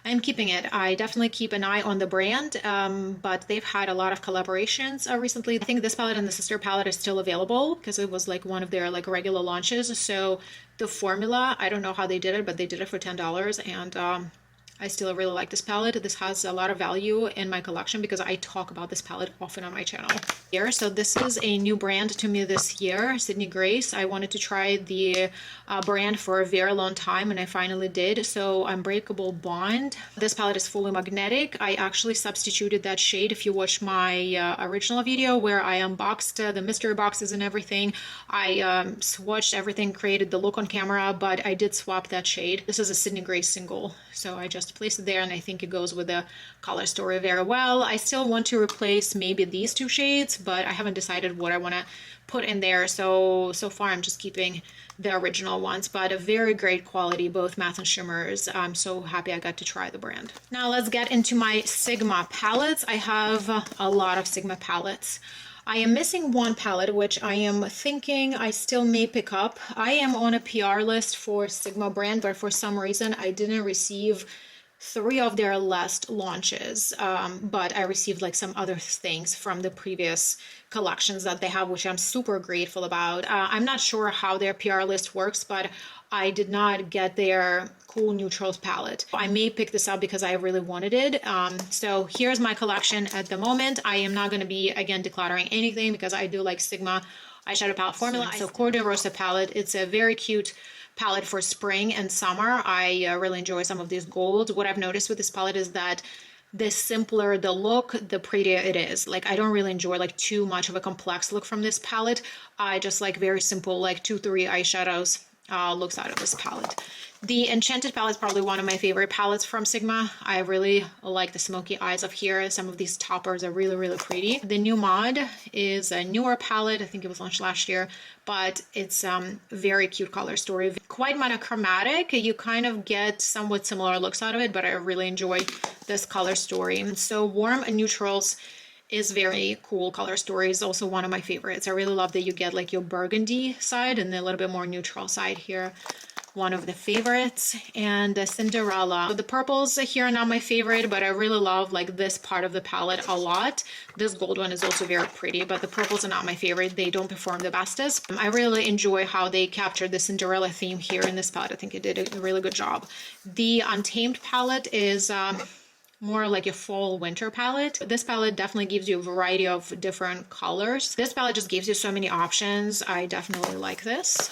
I'm keeping it. I definitely keep an eye on the brand, but they've had a lot of collaborations recently. I think this palette and the sister palette is still available because it was like one of their like regular launches. So the formula, I don't know how they did it, but they did it for $10, and I still really like this palette. This has a lot of value in my collection because I talk about this palette often on my channel. Here, so this is a new brand to me this year, Sydney Grace. I wanted to try the brand for a very long time, and I finally did. So Unbreakable Bond. This palette is fully magnetic. I actually substituted that shade. If you watch my original video where I unboxed the mystery boxes and everything, I swatched everything, created the look on camera, but I did swap that shade. This is a Sydney Grace single, so I just place it there, and I think it goes with the color story very well. I still want to replace maybe these 2 shades, but I haven't decided what I want to put in there. So far I'm just keeping the original ones, but a very great quality, both matte and shimmers. I'm so happy I got to try the brand. Now let's get into my Sigma palettes. I have a lot of Sigma palettes. I am missing one palette, which I am thinking I still may pick up. I am on a PR list for Sigma brand, but for some reason I didn't receive 3 of their last launches, but I received like some other things from the previous collections that they have, which I'm super grateful about. I'm not sure how their PR list works, but I did not get their cool neutrals palette. I may pick this up because I really wanted it. So here's my collection at the moment. I am not going to be, again, decluttering anything because I do like Sigma eyeshadow palette formula. So Cor de Rosa palette, it's a very cute palette for spring and summer. I really enjoy some of these golds. What I've noticed with this palette is that the simpler the look, the prettier it is. Like, I don't really enjoy like too much of a complex look from this palette. I just like very simple, like 2-3 eyeshadows looks out of this palette. The Enchanted palette is probably one of my favorite palettes from Sigma. I really like the smoky eyes of here. Some of these toppers are really pretty. The NOMAD is a newer palette. I think it was launched last year, but it's very cute color story. Quite monochromatic. You kind of get somewhat similar looks out of it, but I really enjoy this color story. So Warm Neutrals is very cool color story. Is also one of my favorites. I really love that you get like your burgundy side and a little bit more neutral side here. One of the favorites. And Cinderella. So the purples here are not my favorite, but I really love like this part of the palette a lot. This gold one is also very pretty, but the purples are not my favorite. They don't perform the bestest. I really enjoy how they captured the Cinderella theme here in this palette. I think it did a really good job. The Untamed palette is more like a fall winter palette. This palette definitely gives you a variety of different colors. This palette just gives you so many options. I definitely like this.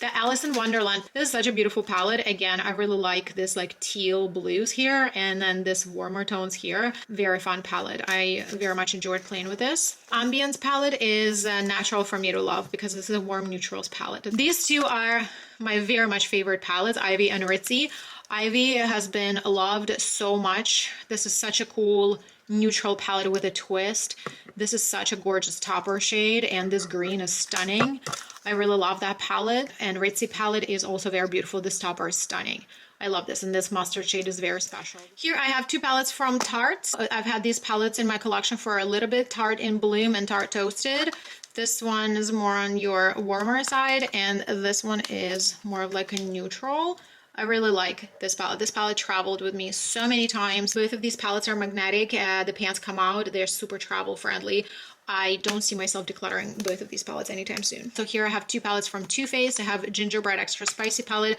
The Alice in Wonderland. This is such a beautiful palette. Again, I really like this like teal blues here and then this warmer tones here. Very fun palette. I very much enjoyed playing with this. Ambience palette is natural for me to love because this is a warm neutrals palette. These 2 are my very much favorite palettes, Ivy and Ritzy. Ivy has been loved so much. This is such a cool neutral palette with a twist. This is such a gorgeous topper shade, and this green is stunning. I really love that palette, and Ritzy palette is also very beautiful. This topper is stunning. I love this, and this mustard shade is very special. Here I have two palettes from Tarte. I've had these palettes in my collection for a little bit, Tarte in Bloom and Tarte Toasted. This one is more on your warmer side, and this one is more of like a neutral. I really like this palette. This palette traveled with me so many times. Both of these palettes are magnetic. The pans come out. They're super travel friendly. I don't see myself decluttering both of these palettes anytime soon. So here I have two palettes from Too Faced. I have Gingerbread Extra Spicy palette.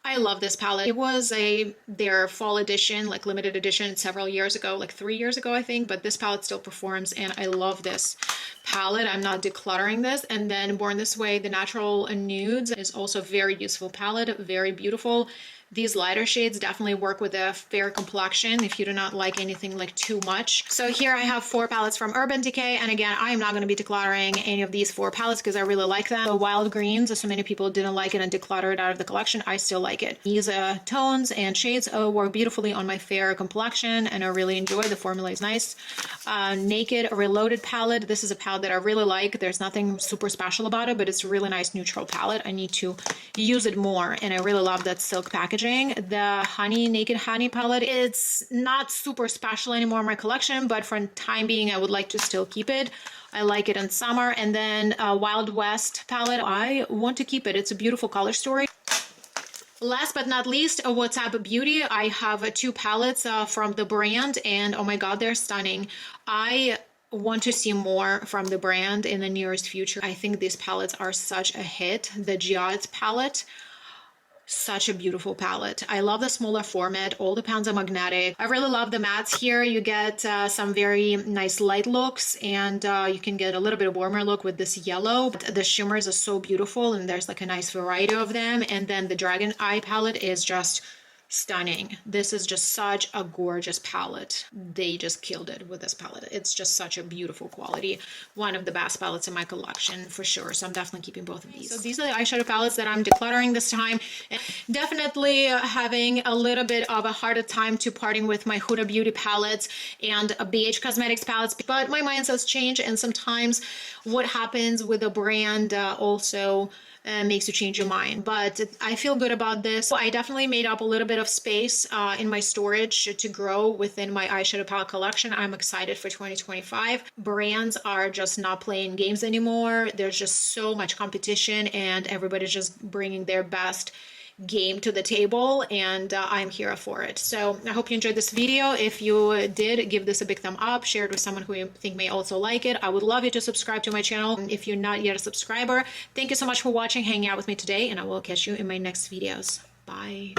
I love this palette. It was their fall edition, like limited edition several years ago, like 3 years ago, I think, but this palette still performs, and I love this palette. I'm not decluttering this. And then Born This Way, the Natural Nudes is also a very useful palette, very beautiful. These lighter shades definitely work with a fair complexion if you do not like anything like too much. So here I have 4 palettes from Urban Decay, and again, I am not going to be decluttering any of these 4 palettes because I really like them. The Wild Greens, so many people didn't like it and decluttered out of the collection. I still like it. These tones and shades work beautifully on my fair complexion, and I really enjoy. The formula is nice. Naked Reloaded palette. This is a palette that I really like. There's nothing super special about it, but it's a really nice neutral palette. I need to use it more, and I really love that silk packaging. The Naked Honey palette, it's not super special anymore in my collection, but for the time being, I would like to still keep it. I like it in summer. And then Wild West palette, I want to keep it. It's a beautiful color story. Last but not least, What's Up Beauty. I have 2 palettes from the brand, and oh my god, they're stunning. I want to see more from the brand in the nearest future. I think these palettes are such a hit. The Giat palette, such a beautiful palette. I love the smaller format. All the pans are magnetic. I really love the mattes here. You get some very nice light looks, and you can get a little bit warmer look with this yellow. The shimmers are so beautiful, and there's like a nice variety of them. And then the Dragon Eye palette is just stunning. This is just such a gorgeous palette. They just killed it with this palette. It's just such a beautiful quality. One of the best palettes in my collection for sure. So I'm definitely keeping both of these. So these are the eyeshadow palettes that I'm decluttering this time. And definitely having a little bit of a harder time to parting with my Huda Beauty palettes and BH Cosmetics palettes, but my mindset's change, and sometimes what happens with a brand also makes you change your mind. But I feel good about this. I definitely made up a little bit of space in my storage to grow within my eyeshadow palette collection. I'm excited for 2025. Brands are just not playing games anymore. There's just so much competition, and everybody's just bringing their best game to the table, and I'm here for it. So I hope you enjoyed this video. If you did, give this a big thumb up, share it with someone who you think may also like it. I would love you to subscribe to my channel if you're not yet a subscriber. Thank you so much for watching, hanging out with me today, and I will catch you in my next videos. Bye.